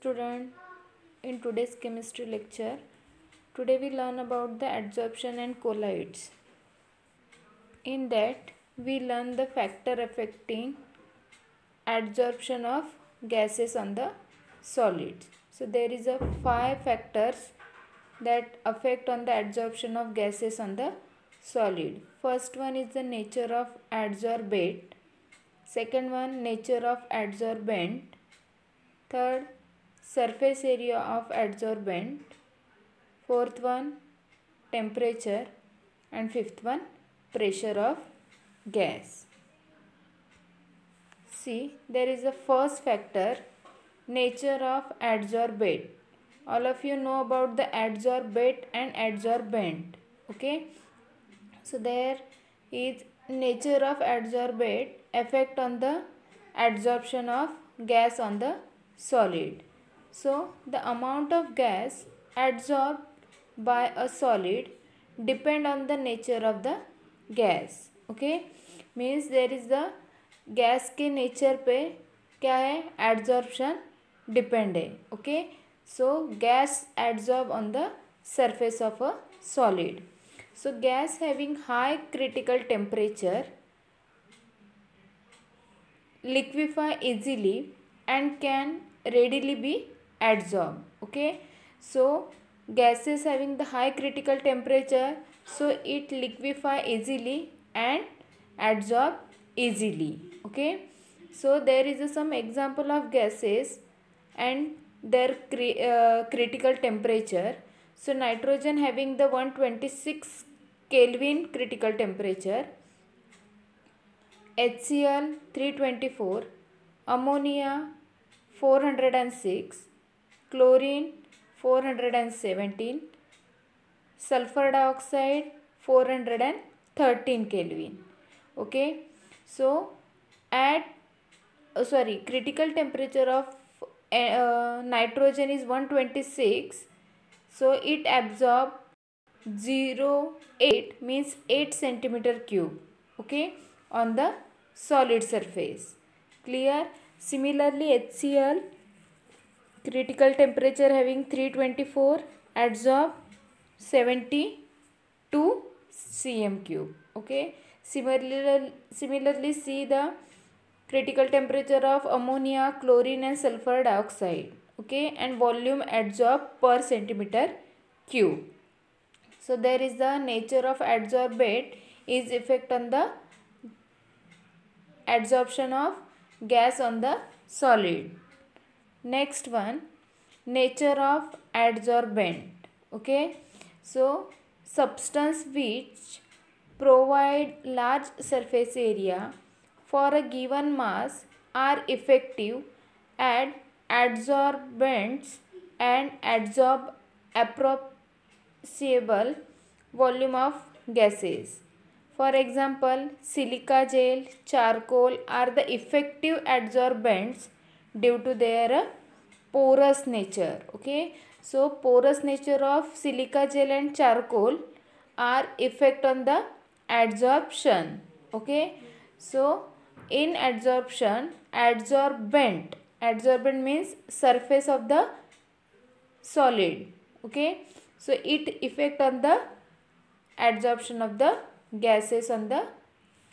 student, in today's chemistry lecture, today we learn about the adsorption and colloids. In that, we learn the factor affecting adsorption of gases on the solids. So there is a 5 factors that affect on the adsorption of gases on the solid. First one is the nature of adsorbate. Second one, nature of adsorbent. Third, surface area of adsorbent. Fourth one, temperature. And fifth one, pressure of gas. See, there is the first factor, nature of adsorbate. All of you know about the adsorbate and adsorbent. Okay. So there is nature of adsorbate effect on the adsorption of gas on the solid. So the amount of gas adsorbed by a solid depend on the nature of the gas. Okay, means there is the gas के nature पे क्या है, adsorption depend है. Okay, so gas adsorb on the surface of a solid. So gas having high critical temperature liquefy easily and can readily be adsorbed. Okay, so gases having the high critical temperature, so it liquefy easily and adsorb easily. Okay, so there is some example of gases and their critical temperature. So nitrogen having the 126 Kelvin critical temperature, HCl 324, ammonia 406, chlorine 417, sulfur dioxide 413 Kelvin. Okay, so at critical temperature of nitrogen is 126, so it absorb 0.8 means 8 centimeter cube. Okay, on the solid surface. Clear? Similarly, HCl critical temperature having 324 adsorb 72 cm cube. Okay, similarly see the critical temperature of ammonia, chlorine and sulfur dioxide. Okay, and volume adsorbed per centimeter cube. So there is the nature of adsorbate is effect on the adsorption of gas on the solid. Next one, nature of adsorbent. Okay, so substance which provide large surface area for a given mass are effective at adsorbents and adsorb appreciable volume of gases. For example, silica gel, charcoal are the effective adsorbents due to their porous nature. Okay, so porous nature of silica gel and charcoal are effect on the adsorption. Okay, so in adsorption, adsorbent means surface of the solid. Okay, so it effect on the adsorption of the gases on the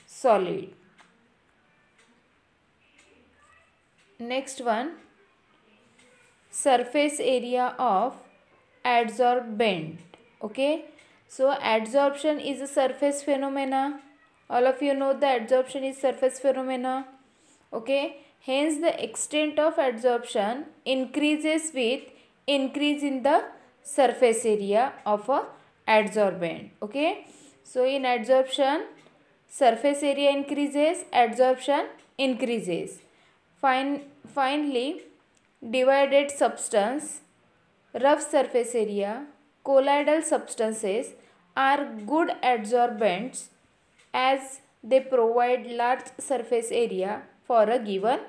solid. Next one, surface area of adsorbent. Okay, so adsorption is a surface phenomena. All of you know the adsorption is surface phenomena. Okay, hence the extent of adsorption increases with increase in the surface area of a adsorbent. Okay, so in adsorption surface area increases, adsorption increases. Finally, divided substance, rough surface area, colloidal substances are good adsorbents as they provide large surface area for a given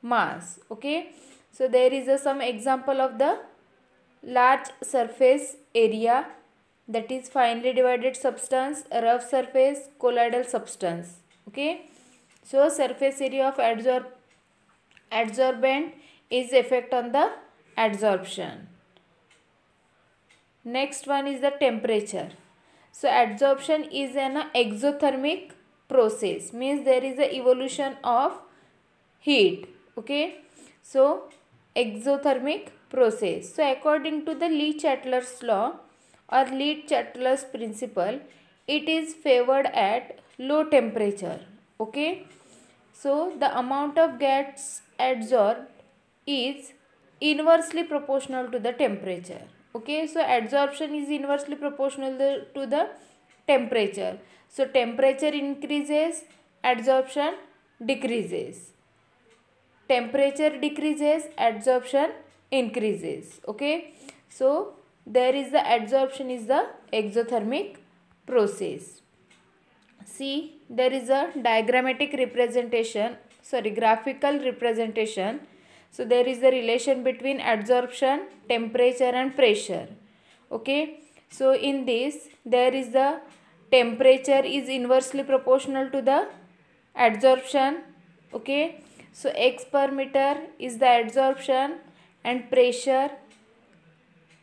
mass. Okay, so there is some example of the large surface area, that is finely divided substance, rough surface, colloidal substance. Okay, so surface area of adsorbent is effect on the adsorption. Next one is the temperature. So adsorption is an exothermic process, means there is a evolution of heat. Okay, so exothermic process. So according to the Le-Chatelier's law or Le-Chatelier's principle, it is favored at low temperature. Okay, so the amount of gas adsorbed is inversely proportional to the temperature. Okay, so adsorption is inversely proportional to the temperature. So temperature increases, adsorption decreases. Temperature decreases, adsorption increases. Okay, so there is the adsorption is the exothermic process. See, there is a diagrammatic representation, graphical representation. So there is the relation between adsorption, temperature and pressure. Okay, so in this there is the temperature is inversely proportional to the adsorption. Okay, so X per meter is the adsorption and pressure.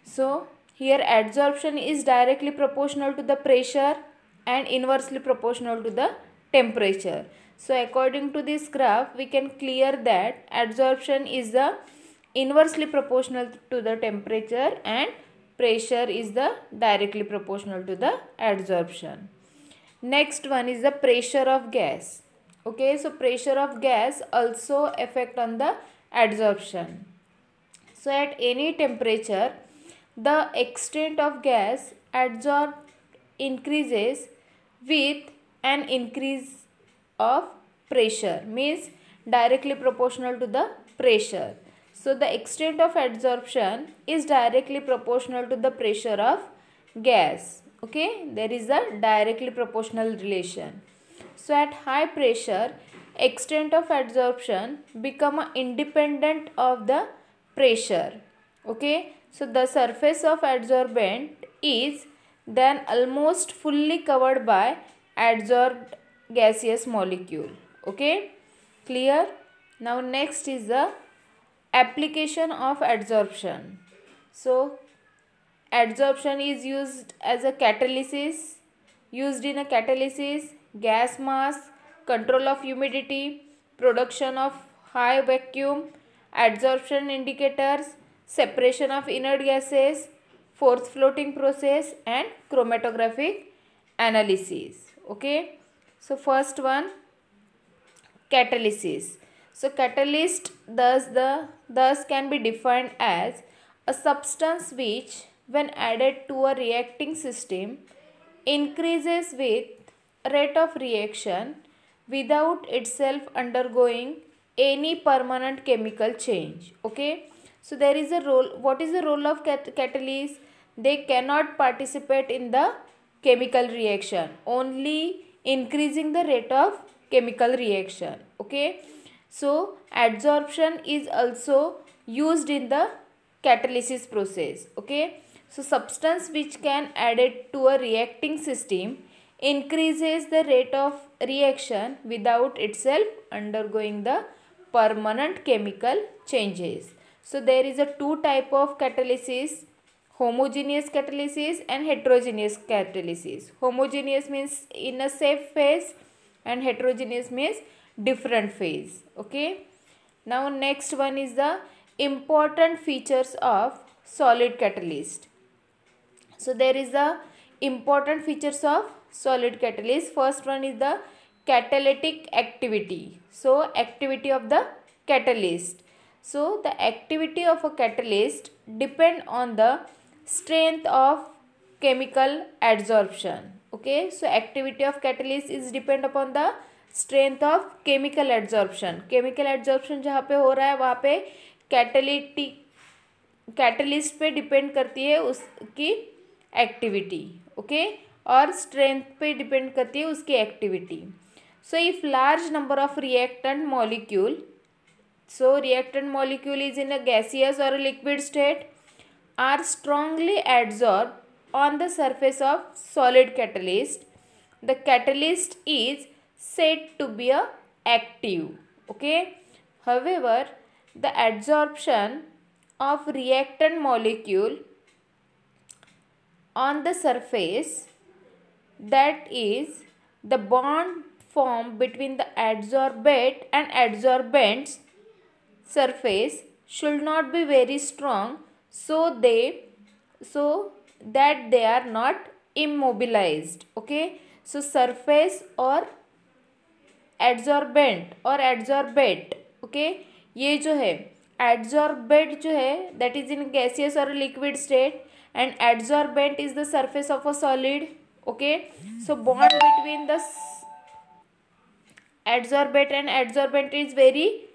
So here adsorption is directly proportional to the pressure and inversely proportional to the temperature. So according to this graph, we can clear that adsorption is the inversely proportional to the temperature and pressure is the directly proportional to the adsorption. Next one is the pressure of gas. Okay, so pressure of gas also affect on the adsorption. So at any temperature, the extent of gas adsorbed increases with an increase of pressure, means directly proportional to the pressure. So the extent of adsorption is directly proportional to the pressure of gas. Okay, there is a directly proportional relation. So at high pressure, extent of adsorption become independent of the pressure. Okay, so the surface of adsorbent is then almost fully covered by adsorbed gaseous molecule. Okay, clear? Now next is the application of adsorption. So adsorption is used as a catalysis, gas mass, control of humidity, production of high vacuum, adsorption indicators, separation of inert gases, force floating process and chromatographic analysis. Okay, so first one, catalysis. So catalyst thus can be defined as a substance which, when added to a reacting system, increases with rate of reaction without itself undergoing any permanent chemical change. Okay, so there is a role. What is the role of catalyst? They cannot participate in the chemical reaction, only increasing the rate of chemical reaction. Okay, so adsorption is also used in the catalysis process. Okay, so substance which can added to a reacting system increases the rate of reaction without itself undergoing the permanent chemical changes. So there is a two type of catalysis, homogeneous catalysis and heterogeneous catalysis. Homogeneous means in a safe phase and heterogeneous means different phase. Okay, now next one is the important features of solid catalyst. So there is the important features of solid catalyst. First one is the catalytic activity. So activity of the catalyst. So the activity of a catalyst depend on the strength of chemical adsorption. Okay, so activity of catalyst is depend upon the strength of chemical adsorption. Chemical adsorption जहाँ पे हो रहा है वहाँ पे catalyst पे depend करती है उसकी एक्टिविटी. ओके, और स्ट्रेंथ पे डिपेंड करती है उसकी activity. So if large number of reactant molecule, so reactant molecule is in a gaseous or a liquid state, are strongly adsorbed on the surface of solid catalyst, the catalyst is said to be a active. Okay, however the adsorption of reactant molecule on the surface, that is, the bond formed between the adsorbate and adsorbent's surface should not be very strong, so that they are not immobilized. Okay, so surface or adsorbent और adsorbate, okay, ये जो है adsorbate जो है that is in gaseous और liquid state and adsorbent is the surface of a solid. Okay, so bond between the adsorbate and adsorbent is very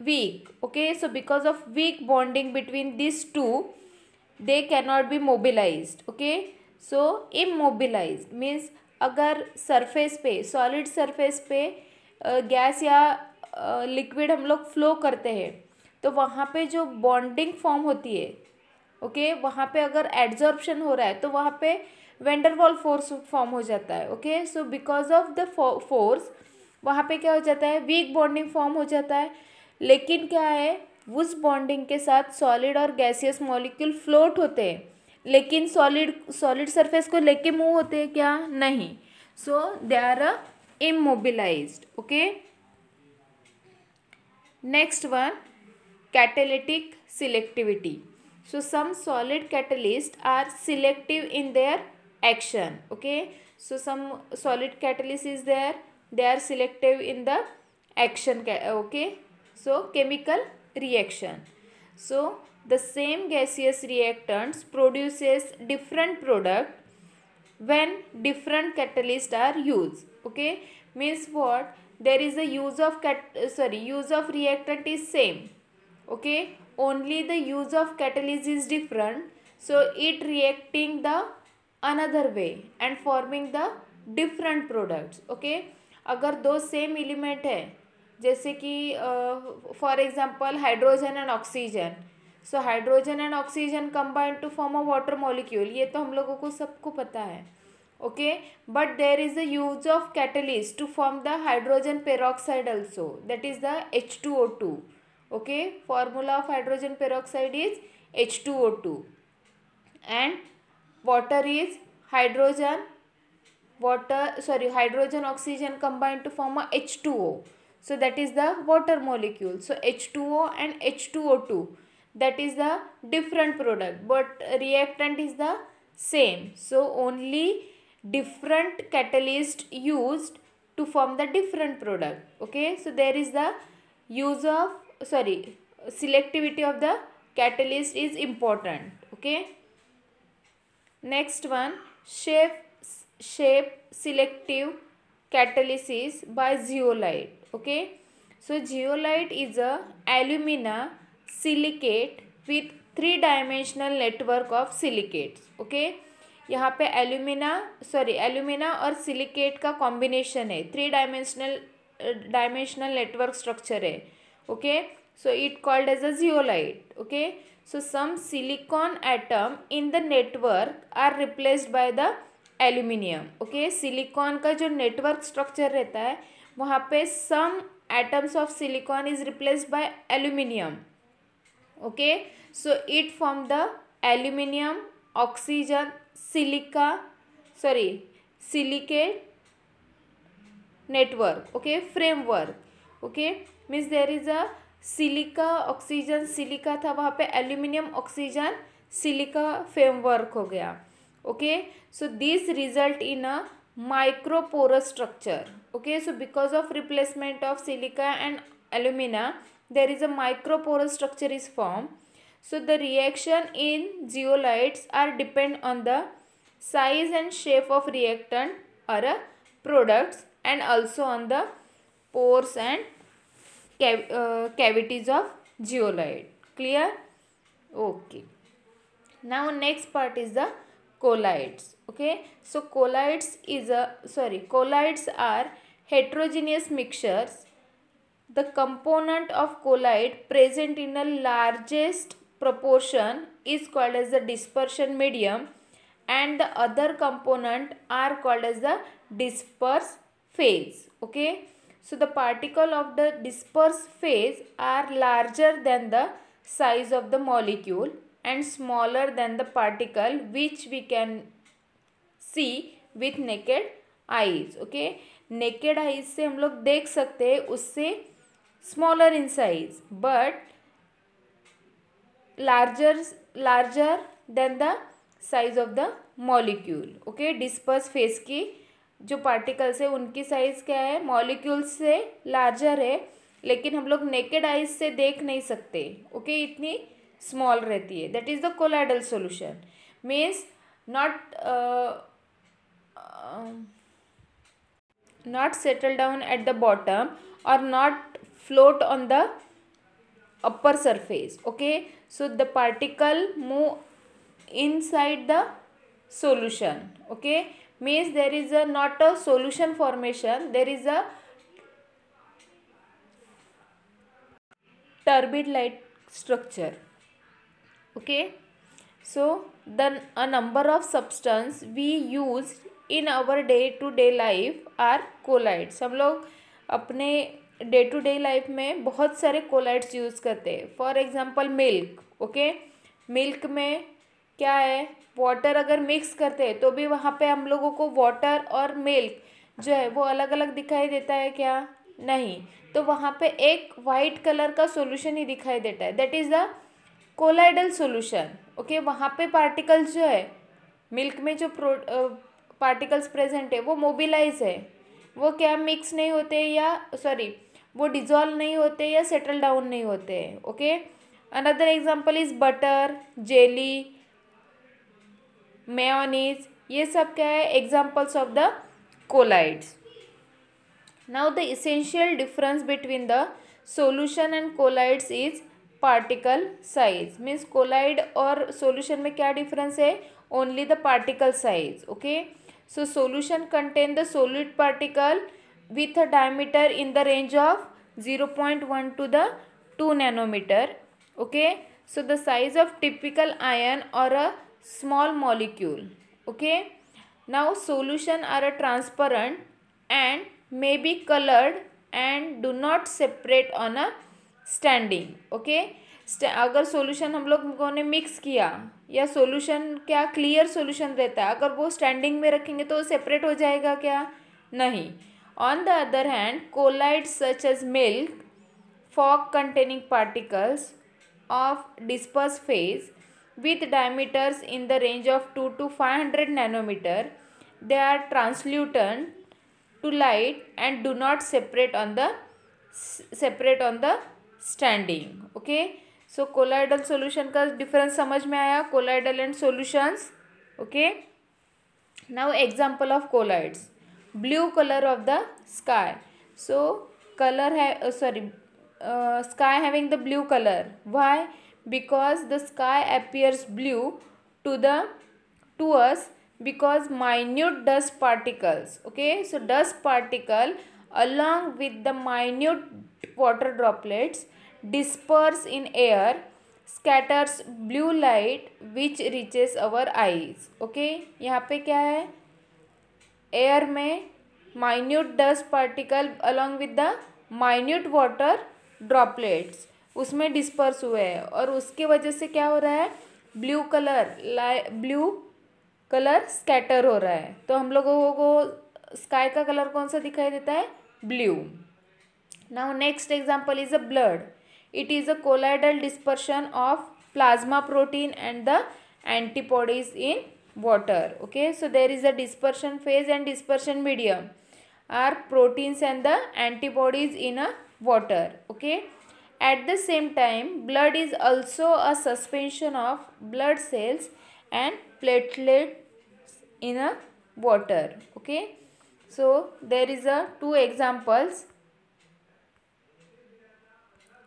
weak. Okay, so because of weak bonding between these two, they cannot be mobilized. Okay, so immobilized means अगर surface पे solid surface पे gas या liquid हम लोग flow करते हैं तो वहाँ पे जो बॉन्डिंग फॉर्म होती है, ओके, वहाँ पे अगर एड्जॉर्प्शन हो रहा है तो वहाँ पे वेंडरवॉल फोर्स फॉर्म हो जाता है. Okay, so because of the force वहाँ पे क्या हो जाता है, वीक बॉन्डिंग फॉर्म हो जाता है. लेकिन क्या है, उस बॉन्डिंग के साथ सॉलिड और गैसियस मॉलिक्यूल फ्लोट होते हैं, लेकिन सॉलिड सरफेस को लेके मूव होते हैं क्या, नहीं. So they are immobilised. Okay, next one, catalytic selectivity. So some solid catalyst are selective in their action. Okay, so some solid catalyst is there, they are selective in the action. Okay, so chemical reaction. So the same gaseous reactants produces different product when different catalysts are used. Okay, means what, there is a use of use of reactant is same. Okay, only the use of catalyst is different, so it reacting the another way and forming the different products. Okay, अगर दो same element है जैसे कि for example hydrogen and oxygen, so hydrogen and oxygen combine to form a water molecule, ये तो हम लोगों को सबको पता है. Okay, but there is the use of catalyst to form the hydrogen peroxide also, that is the H2O2. Okay, formula of hydrogen peroxide is H2O2 and water is hydrogen oxygen combined to form a H2O, so that is the water molecule. So H2O and H2O2, that is the different product, but reactant is the same, so only different catalyst used to form the different product. Okay, so there is the use of selectivity of the catalyst is important. Okay, next one, shape selective catalysis by zeolite. Okay, so zeolite is a alumina silicate with 3-dimensional network of silicates. Okay, यहाँ पे alumina और silicate का combination है, 3-dimensional network structure है. Okay, so it called as a zeolite. Okay, so some silicon atom in the network are replaced by the aluminium. Okay, silicon का जो network structure रहता है वहाँ पे some atoms of silicon is replaced by aluminium. Okay, so it form the aluminium oxygen silicate network. Okay, framework. Okay, means there is a silica oxygen silica था, वहाँ पे aluminium oxygen silica framework हो गया. Okay, so this result in a microporous structure. Okay, so because of replacement of silica and alumina there is a microporous structure is formed. So the reaction in zeolites are depend on the size and shape of reactant or products and also on the pores and cavities of zeolite. Clear? Okay. Now next part is the colloids. Okay, so colloids are heterogeneous mixtures. The component of colloid present in the largest proportion is called as the dispersion medium, and the other component are called as the disperse phase. Okay, So the particle of the dispersed phase are larger than the size of the molecule and smaller than the particle which we can see with naked eyes. Okay, naked eyes से हम लोग देख सकते हैं उससे smaller in size but larger than the size of the molecule. Okay, dispersed phase की जो particles है उनकी साइज क्या है, मॉलिक्यूल से लार्जर है, लेकिन हम लोग नेकेड आइज से देख नहीं सकते. ओके, इतनी स्मॉल रहती है. That is the colloidal solution. Means not settle down at the bottom or not float on the upper surface. Okay, so the particle move inside the solution. Okay, means there is a not a solution formation, there is a turbid like structure. Okay, so then a number of substance we use in our day to day life are colloids. हम लोग अपने day to day life में बहुत सारे collides use करते हैं. For example milk. Okay, milk में क्या है, वाटर अगर मिक्स करते हैं तो भी वहाँ पे हम लोगों को वाटर और मिल्क जो है वो अलग अलग दिखाई देता है क्या, नहीं. तो वहाँ पे एक वाइट कलर का सॉल्यूशन ही दिखाई देता है. That is the colloidal solution. Okay, वहाँ पे पार्टिकल्स जो है मिल्क में जो पार्टिकल्स प्रेजेंट है वो मोबिलाइज है, वो क्या मिक्स नहीं होते या सॉरी वो डिजॉल्व नहीं होते या सेटल डाउन नहीं होते हैं. Okay, another example is butter, jelly, mayonnaise. ये सब क्या है, examples of the colloids. Now the essential difference between the solution and colloids is particle size. Means colloid और सॉल्यूशन में क्या डिफरेंस है, only the particle size. Okay, so solution contain the solid particle with a diameter in the range of 0.1 to the 2 nanometer. Okay, so the size of typical ion or a small molecule. Okay, now solution are a transparent and may be colored and do not separate on a standing. Okay, अगर solution हम लोगों ने mix किया या solution क्या clear solution रहता है, अगर वो स्टैंडिंग में रखेंगे तो सेपरेट हो जाएगा क्या, नहीं. On the other hand colloids such as milk, fog containing particles of disperse phase with diameters in the range of 2 to 500 nanometer, they are translucent to light and do not separate on the standing. Okay, so colloidal solution का difference समझ में आया, colloidal and solutions. Okay, now example of colloids. Blue color of the sky. So color sky having the blue color. Why? Because the sky appears blue to us because minute dust particles. Okay, so dust particle along with the minute water droplets disperse in air, scatters blue light which reaches our eyes. Okay, यहाँ पे क्या है, air में minute dust particle along with the minute water droplets उसमें disperse हुए हैं और उसके वजह से क्या हो रहा है, ब्लू कलर स्कैटर हो रहा है. तो हम लोगों को स्काई का कलर कौन सा दिखाई देता है, blue. Now next example is a blood. It is a colloidal dispersion of plasma protein and the antibodies in water. Okay, so there is a dispersion phase and dispersion medium are proteins and the antibodies in a water. Okay, at the same time blood is also a suspension of blood cells and platelets in a water. Okay, so there is a two examples.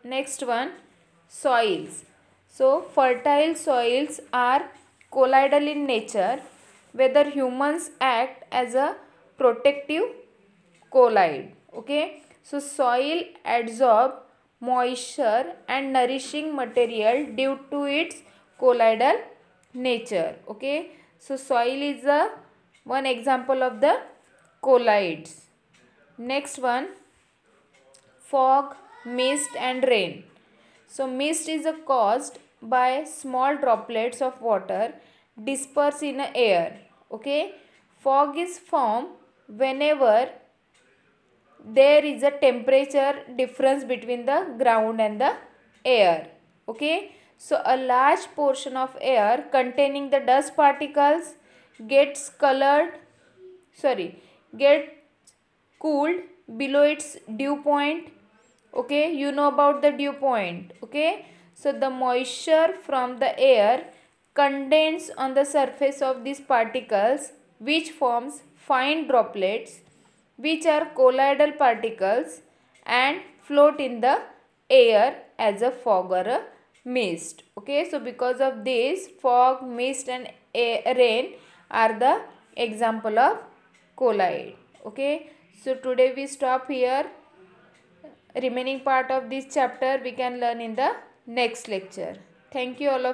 Next one, soils. So fertile soils are colloidal in nature, whether humans act as a protective colloid. Okay, so soil absorb moisture and nourishing material due to its colloidal nature. Okay, so soil is a one example of the colloids. Next one, fog, mist and rain. So mist is caused by small droplets of water dispersed in the air. Okay. Fog is formed whenever there is a temperature difference between the ground and the air. Okay. So a large portion of air containing the dust particles gets cooled below its dew point. Okay, you know about the dew point. Okay, so the moisture from the air condenses on the surface of these particles, which forms fine droplets, which are colloidal particles and float in the air as a fog or a mist. Okay, so because of this, fog, mist and rain are the example of colloid. Okay, so today we stop here. Remaining part of this chapter we can learn in the next lecture. Thank you all of